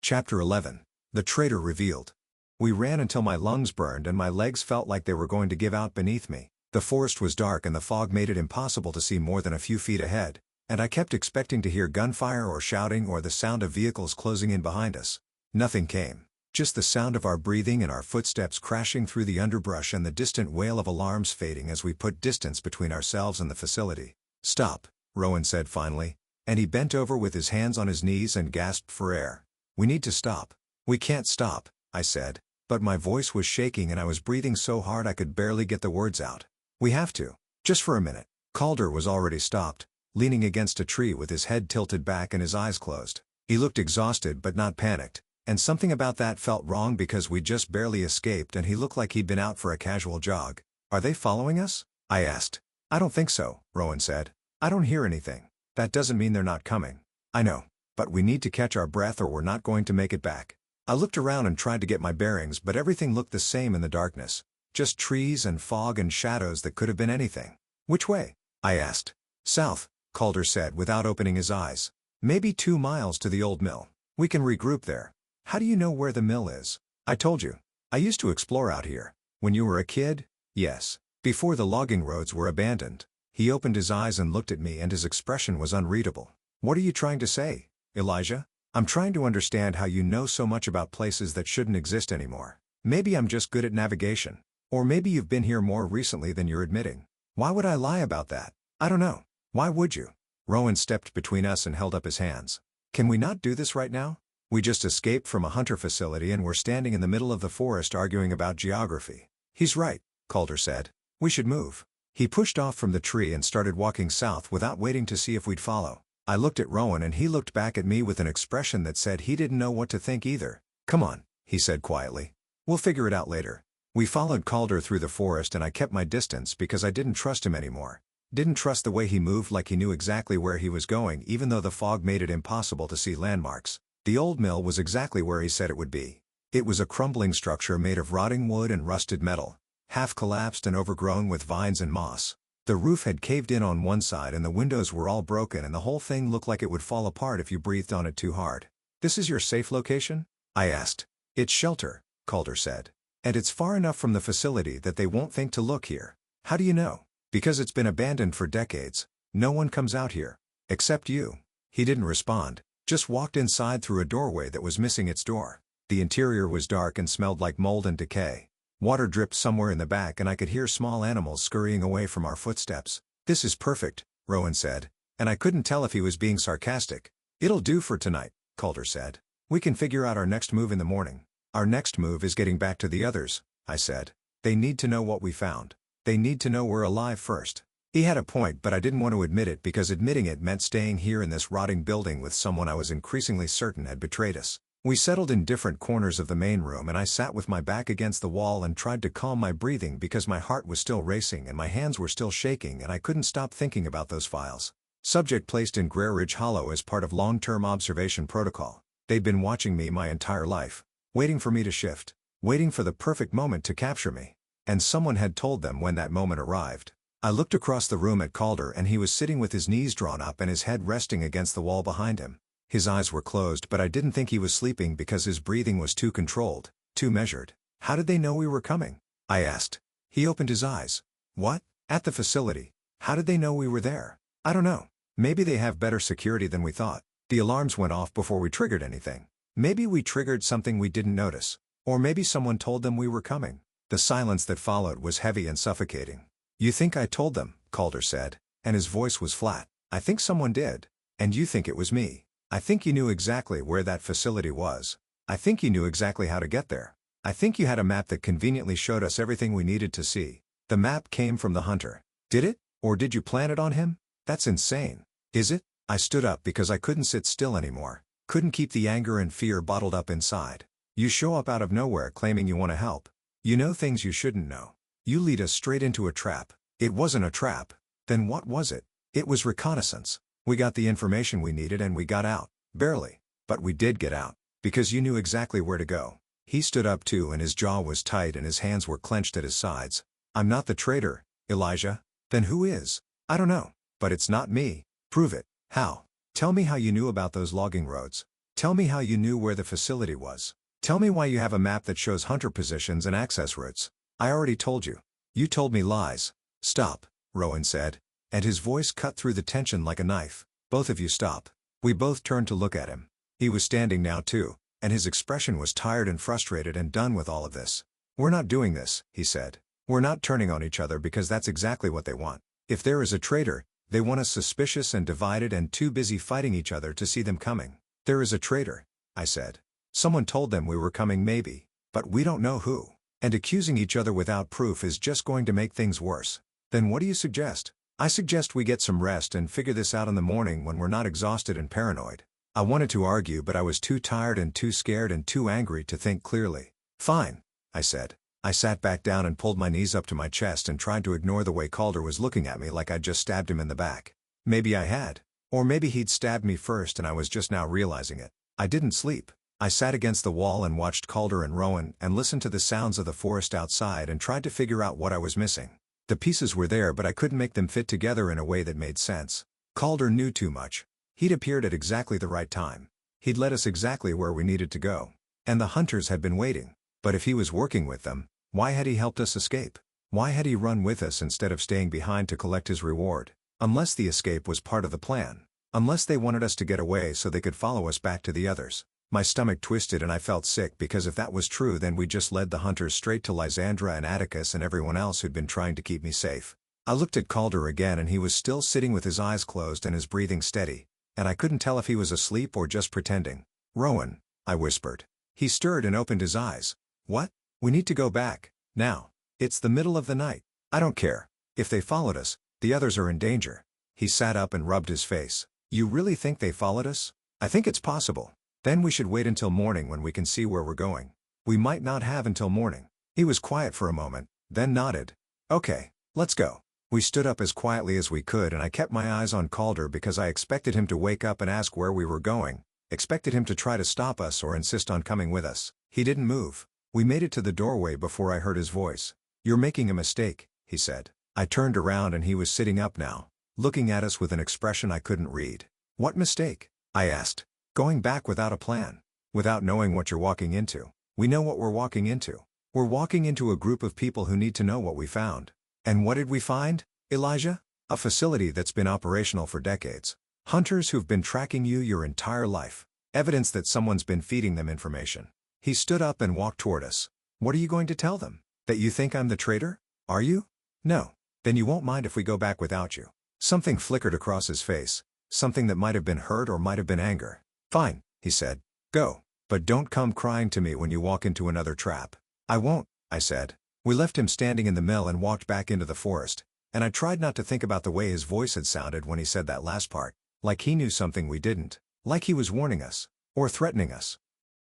Chapter 11. The Traitor Revealed. We ran until my lungs burned and my legs felt like they were going to give out beneath me. The forest was dark and the fog made it impossible to see more than a few feet ahead, and I kept expecting to hear gunfire or shouting or the sound of vehicles closing in behind us. Nothing came. Just the sound of our breathing and our footsteps crashing through the underbrush and the distant wail of alarms fading as we put distance between ourselves and the facility. "Stop," Rowan said finally, and he bent over with his hands on his knees and gasped for air. "We need to stop." "We can't stop," I said, but my voice was shaking and I was breathing so hard I could barely get the words out. "We have to. Just for a minute." Calder was already stopped, leaning against a tree with his head tilted back and his eyes closed. He looked exhausted but not panicked, and something about that felt wrong because we'd just barely escaped and he looked like he'd been out for a casual jog. "Are they following us?" I asked. "I don't think so," Rowan said. "I don't hear anything." "That doesn't mean they're not coming." "I know. But we need to catch our breath or we're not going to make it back." I looked around and tried to get my bearings but everything looked the same in the darkness. Just trees and fog and shadows that could have been anything. "Which way?" I asked. "South," Calder said without opening his eyes. "Maybe 2 miles to the old mill. We can regroup there." "How do you know where the mill is?" "I told you. I used to explore out here." "When you were a kid?" "Yes. Before the logging roads were abandoned." He opened his eyes and looked at me and his expression was unreadable. "What are you trying to say, Elijah?" "I'm trying to understand how you know so much about places that shouldn't exist anymore. Maybe I'm just good at navigation. Or maybe you've been here more recently than you're admitting." "Why would I lie about that?" "I don't know. Why would you?" Rowan stepped between us and held up his hands. "Can we not do this right now? We just escaped from a hunter facility and we're standing in the middle of the forest arguing about geography." "He's right," Calder said. "We should move." He pushed off from the tree and started walking south without waiting to see if we'd follow. I looked at Rowan and he looked back at me with an expression that said he didn't know what to think either. "Come on," he said quietly. "We'll figure it out later." We followed Calder through the forest and I kept my distance because I didn't trust him anymore. Didn't trust the way he moved like he knew exactly where he was going even though the fog made it impossible to see landmarks. The old mill was exactly where he said it would be. It was a crumbling structure made of rotting wood and rusted metal, half collapsed and overgrown with vines and moss. The roof had caved in on one side and the windows were all broken and the whole thing looked like it would fall apart if you breathed on it too hard. "This is your safe location?" I asked. "It's shelter," Calder said. "And it's far enough from the facility that they won't think to look here." "How do you know?" "Because it's been abandoned for decades. No one comes out here. Except you." He didn't respond, just walked inside through a doorway that was missing its door. The interior was dark and smelled like mold and decay. Water dripped somewhere in the back and I could hear small animals scurrying away from our footsteps. "This is perfect," Rowan said, and I couldn't tell if he was being sarcastic. "It'll do for tonight," Calder said. "We can figure out our next move in the morning." "Our next move is getting back to the others," I said. "They need to know what we found. They need to know we're alive first." He had a point but I didn't want to admit it because admitting it meant staying here in this rotting building with someone I was increasingly certain had betrayed us. We settled in different corners of the main room and I sat with my back against the wall and tried to calm my breathing because my heart was still racing and my hands were still shaking and I couldn't stop thinking about those files. Subject placed in Grey Ridge Hollow as part of long-term observation protocol. They'd been watching me my entire life, waiting for me to shift, waiting for the perfect moment to capture me. And someone had told them when that moment arrived. I looked across the room at Calder and he was sitting with his knees drawn up and his head resting against the wall behind him. His eyes were closed but I didn't think he was sleeping because his breathing was too controlled, too measured. "How did they know we were coming?" I asked. He opened his eyes. "What? At the facility. How did they know we were there?" "I don't know. Maybe they have better security than we thought. The alarms went off before we triggered anything. Maybe we triggered something we didn't notice. Or maybe someone told them we were coming." The silence that followed was heavy and suffocating. "You think I told them," Calder said, and his voice was flat. "I think someone did. And you think it was me. I think you knew exactly where that facility was. I think you knew exactly how to get there. I think you had a map that conveniently showed us everything we needed to see. The map came from the hunter. Did it? Or did you plant it on him? That's insane." "Is it?" I stood up because I couldn't sit still anymore. Couldn't keep the anger and fear bottled up inside. "You show up out of nowhere claiming you want to help. You know things you shouldn't know. You lead us straight into a trap." "It wasn't a trap." "Then what was it?" "It was reconnaissance. We got the information we needed and we got out. Barely. But we did get out. Because you knew exactly where to go." He stood up too and his jaw was tight and his hands were clenched at his sides. "I'm not the traitor, Elijah." "Then who is?" "I don't know. But it's not me." "Prove it." "How?" "Tell me how you knew about those logging roads." Tell me how you knew where the facility was. Tell me why you have a map that shows hunter positions and access routes. I already told you. You told me lies. Stop, Rowan said, and his voice cut through the tension like a knife. Both of you stop. We both turned to look at him. He was standing now too, and his expression was tired and frustrated and done with all of this. We're not doing this, he said. We're not turning on each other because that's exactly what they want. If there is a traitor, they want us suspicious and divided and too busy fighting each other to see them coming. There is a traitor, I said. Someone told them we were coming maybe, but we don't know who. And accusing each other without proof is just going to make things worse. Then what do you suggest? I suggest we get some rest and figure this out in the morning when we're not exhausted and paranoid. I wanted to argue but I was too tired and too scared and too angry to think clearly. Fine, I said. I sat back down and pulled my knees up to my chest and tried to ignore the way Calder was looking at me like I'd just stabbed him in the back. Maybe I had. Or maybe he'd stabbed me first and I was just now realizing it. I didn't sleep. I sat against the wall and watched Calder and Rowan and listened to the sounds of the forest outside and tried to figure out what I was missing. The pieces were there but I couldn't make them fit together in a way that made sense. Calder knew too much. He'd appeared at exactly the right time. He'd led us exactly where we needed to go. And the hunters had been waiting. But if he was working with them, why had he helped us escape? Why had he run with us instead of staying behind to collect his reward? Unless the escape was part of the plan. Unless they wanted us to get away so they could follow us back to the others. My stomach twisted and I felt sick because if that was true then we just led the hunters straight to Lysandra and Atticus and everyone else who'd been trying to keep me safe. I looked at Calder again and he was still sitting with his eyes closed and his breathing steady. And I couldn't tell if he was asleep or just pretending. Rowan, I whispered. He stirred and opened his eyes. What? We need to go back. Now. It's the middle of the night. I don't care. If they followed us, the others are in danger. He sat up and rubbed his face. You really think they followed us? I think it's possible. Then we should wait until morning when we can see where we're going. We might not have until morning. He was quiet for a moment, then nodded. Okay, let's go. We stood up as quietly as we could and I kept my eyes on Calder because I expected him to wake up and ask where we were going, expected him to try to stop us or insist on coming with us. He didn't move. We made it to the doorway before I heard his voice. You're making a mistake, he said. I turned around and he was sitting up now, looking at us with an expression I couldn't read. What mistake? I asked. Going back without a plan. Without knowing what you're walking into. We know what we're walking into. We're walking into a group of people who need to know what we found. And what did we find, Elijah? A facility that's been operational for decades. Hunters who've been tracking you your entire life. Evidence that someone's been feeding them information. He stood up and walked toward us. What are you going to tell them? That you think I'm the traitor? Are you? No. Then you won't mind if we go back without you. Something flickered across his face. Something that might have been hurt or might have been anger. Fine, he said. Go. But don't come crying to me when you walk into another trap. I won't, I said. We left him standing in the mill and walked back into the forest, and I tried not to think about the way his voice had sounded when he said that last part. Like he knew something we didn't. Like he was warning us. Or threatening us.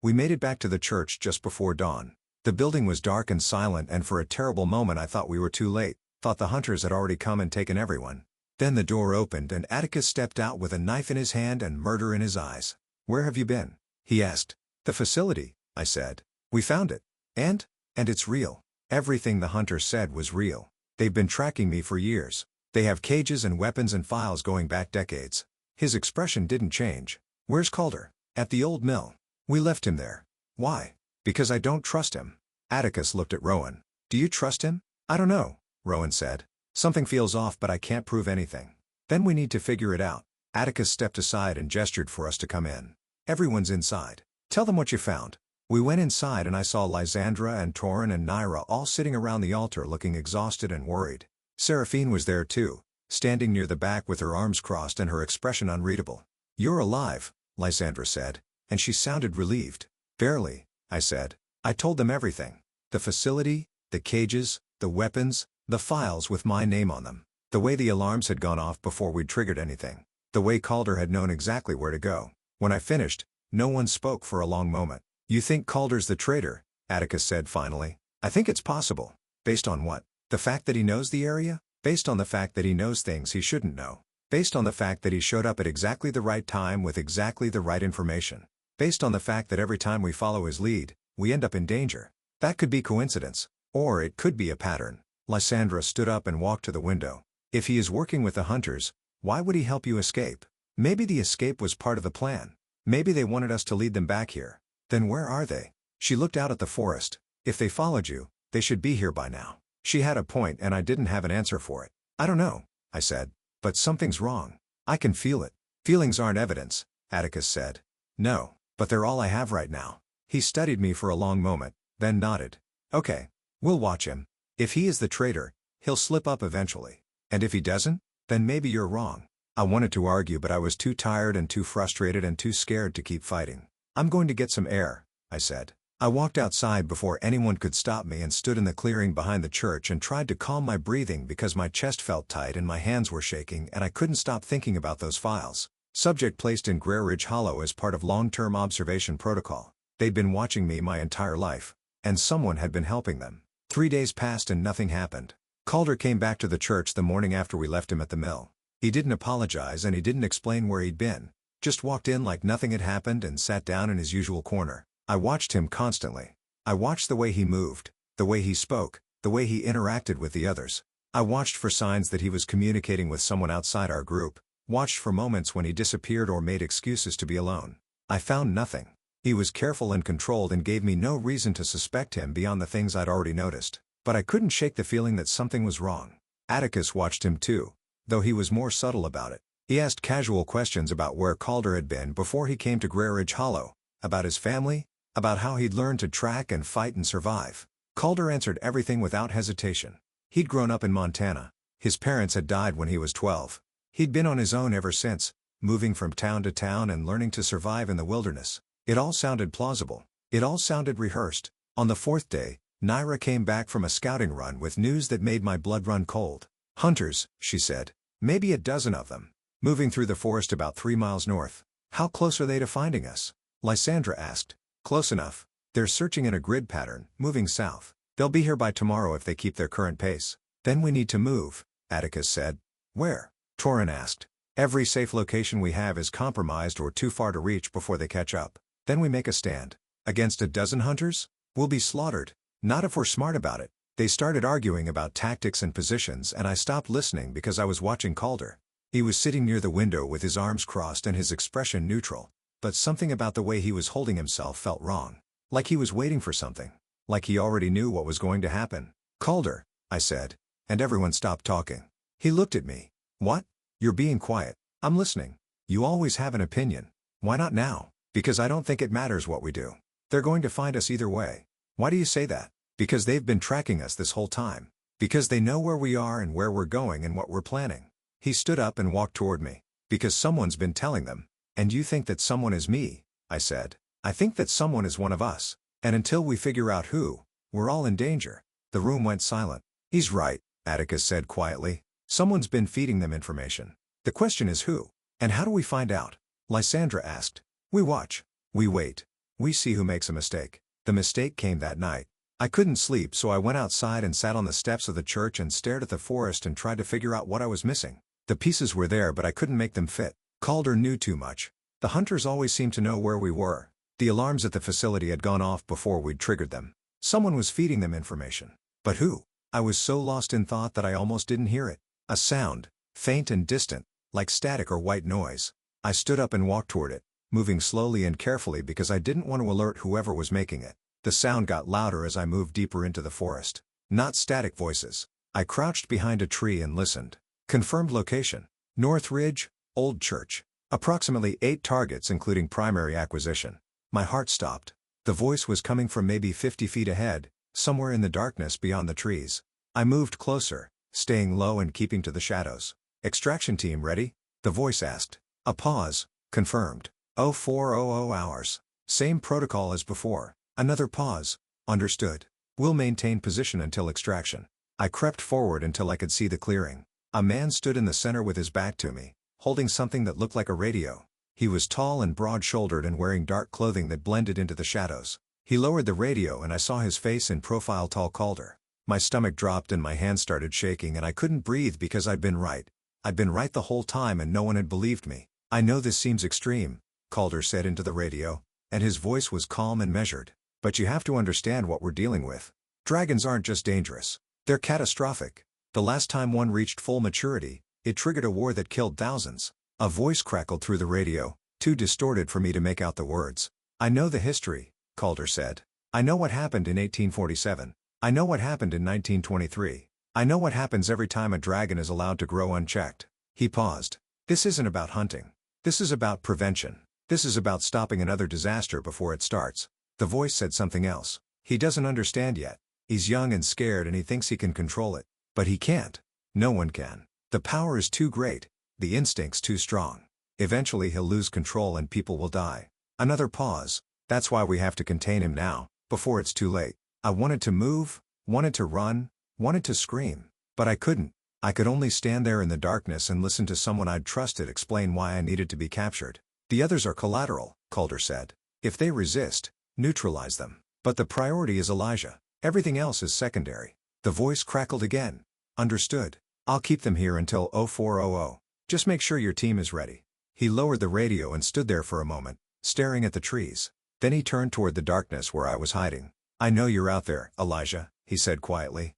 We made it back to the church just before dawn. The building was dark and silent and for a terrible moment I thought we were too late, thought the hunters had already come and taken everyone. Then the door opened and Atticus stepped out with a knife in his hand and murder in his eyes. Where have you been? He asked. The facility, I said. We found it. And it's real. Everything the hunters said was real. They've been tracking me for years. They have cages and weapons and files going back decades. His expression didn't change. Where's Calder? At the old mill. We left him there. Why? Because I don't trust him. Atticus looked at Rowan. Do you trust him? I don't know, Rowan said. Something feels off but I can't prove anything. Then we need to figure it out. Atticus stepped aside and gestured for us to come in. Everyone's inside. Tell them what you found. We went inside and I saw Lysandra and Torin and Naira all sitting around the altar looking exhausted and worried. Seraphine was there too, standing near the back with her arms crossed and her expression unreadable. You're alive, Lysandra said, and she sounded relieved. Barely, I said. I told them everything. The facility, the cages, the weapons, the files with my name on them. The way the alarms had gone off before we'd triggered anything. The way Calder had known exactly where to go. When I finished, no one spoke for a long moment. You think Calder's the traitor? Atticus said finally. I think it's possible. Based on what? The fact that he knows the area? Based on the fact that he knows things he shouldn't know. Based on the fact that he showed up at exactly the right time with exactly the right information. Based on the fact that every time we follow his lead, we end up in danger. That could be coincidence. Or it could be a pattern. Lysandra stood up and walked to the window. If he is working with the hunters, why would he help you escape? Maybe the escape was part of the plan. Maybe they wanted us to lead them back here. Then where are they? She looked out at the forest. If they followed you, they should be here by now. She had a point and I didn't have an answer for it. I don't know, I said. But something's wrong. I can feel it. Feelings aren't evidence, Atticus said. No, but they're all I have right now. He studied me for a long moment, then nodded. Okay. We'll watch him. If he is the traitor, he'll slip up eventually. And if he doesn't, then maybe you're wrong. I wanted to argue but I was too tired and too frustrated and too scared to keep fighting. I'm going to get some air, I said. I walked outside before anyone could stop me and stood in the clearing behind the church and tried to calm my breathing because my chest felt tight and my hands were shaking and I couldn't stop thinking about those files. Subject placed in Grey Ridge Hollow as part of long-term observation protocol. They'd been watching me my entire life. And someone had been helping them. 3 days passed and nothing happened. Calder came back to the church the morning after we left him at the mill. He didn't apologize and he didn't explain where he'd been. Just walked in like nothing had happened and sat down in his usual corner. I watched him constantly. I watched the way he moved, the way he spoke, the way he interacted with the others. I watched for signs that he was communicating with someone outside our group, watched for moments when he disappeared or made excuses to be alone. I found nothing. He was careful and controlled and gave me no reason to suspect him beyond the things I'd already noticed. But I couldn't shake the feeling that something was wrong. Atticus watched him too, though he was more subtle about it. He asked casual questions about where Calder had been before he came to Grey Ridge Hollow, about his family, about how he'd learned to track and fight and survive. Calder answered everything without hesitation. He'd grown up in Montana. His parents had died when he was 12. He'd been on his own ever since, moving from town to town and learning to survive in the wilderness. It all sounded plausible. It all sounded rehearsed. On the 4th day, Naira came back from a scouting run with news that made my blood run cold. Hunters, she said. Maybe a dozen of them. Moving through the forest about 3 miles north. How close are they to finding us? Lysandra asked. Close enough. They're searching in a grid pattern, moving south. They'll be here by tomorrow if they keep their current pace. Then we need to move, Atticus said. Where? Torin asked. Every safe location we have is compromised or too far to reach before they catch up. Then we make a stand. Against a dozen hunters? We'll be slaughtered. Not if we're smart about it. They started arguing about tactics and positions and I stopped listening because I was watching Calder. He was sitting near the window with his arms crossed and his expression neutral. But something about the way he was holding himself felt wrong. Like he was waiting for something. Like he already knew what was going to happen. Calder, I said. And everyone stopped talking. He looked at me. What? You're being quiet. I'm listening. You always have an opinion. Why not now? Because I don't think it matters what we do. They're going to find us either way. Why do you say that? Because they've been tracking us this whole time. Because they know where we are and where we're going and what we're planning. He stood up and walked toward me. Because someone's been telling them. And you think that someone is me, I said. I think that someone is one of us. And until we figure out who, we're all in danger. The room went silent. He's right, Atticus said quietly. Someone's been feeding them information. The question is who? And how do we find out? Lysandra asked. We watch. We wait. We see who makes a mistake. The mistake came that night. I couldn't sleep so I went outside and sat on the steps of the church and stared at the forest and tried to figure out what I was missing. The pieces were there but I couldn't make them fit. Calder knew too much. The hunters always seemed to know where we were. The alarms at the facility had gone off before we'd triggered them. Someone was feeding them information. But who? I was so lost in thought that I almost didn't hear it. A sound, faint and distant, like static or white noise. I stood up and walked toward it, moving slowly and carefully because I didn't want to alert whoever was making it. The sound got louder as I moved deeper into the forest. Not static voices. I crouched behind a tree and listened. Confirmed location. North Ridge, Old Church. Approximately 8 targets including primary acquisition. My heart stopped. The voice was coming from maybe 50 feet ahead, somewhere in the darkness beyond the trees. I moved closer, staying low and keeping to the shadows. Extraction team ready? The voice asked. A pause. Confirmed. 0400 hours. Same protocol as before. Another pause. Understood. We'll maintain position until extraction. I crept forward until I could see the clearing. A man stood in the center with his back to me, holding something that looked like a radio. He was tall and broad-shouldered and wearing dark clothing that blended into the shadows. He lowered the radio and I saw his face in profile. Tall Calder. My stomach dropped and my hands started shaking and I couldn't breathe because I'd been right. I'd been right the whole time and no one had believed me. I know this seems extreme, Calder said into the radio, and his voice was calm and measured. But you have to understand what we're dealing with. Dragons aren't just dangerous. They're catastrophic. The last time one reached full maturity, it triggered a war that killed thousands. A voice crackled through the radio. too distorted for me to make out the words. I know the history, Calder said. I know what happened in 1847. I know what happened in 1923. I know what happens every time a dragon is allowed to grow unchecked. He paused. This isn't about hunting. This is about prevention. This is about stopping another disaster before it starts. The voice said something else. He doesn't understand yet. He's young and scared and he thinks he can control it. But he can't. No one can. The power is too great. The instinct's too strong. Eventually he'll lose control and people will die. Another pause. That's why we have to contain him now, before it's too late. I wanted to move, wanted to run, wanted to scream. But I couldn't. I could only stand there in the darkness and listen to someone I'd trusted explain why I needed to be captured. The others are collateral, Calder said. If they resist, neutralize them. But the priority is Elijah. Everything else is secondary. The voice crackled again. Understood. I'll keep them here until 0400. Just make sure your team is ready. He lowered the radio and stood there for a moment, staring at the trees. Then he turned toward the darkness where I was hiding. I know you're out there, Elijah, he said quietly.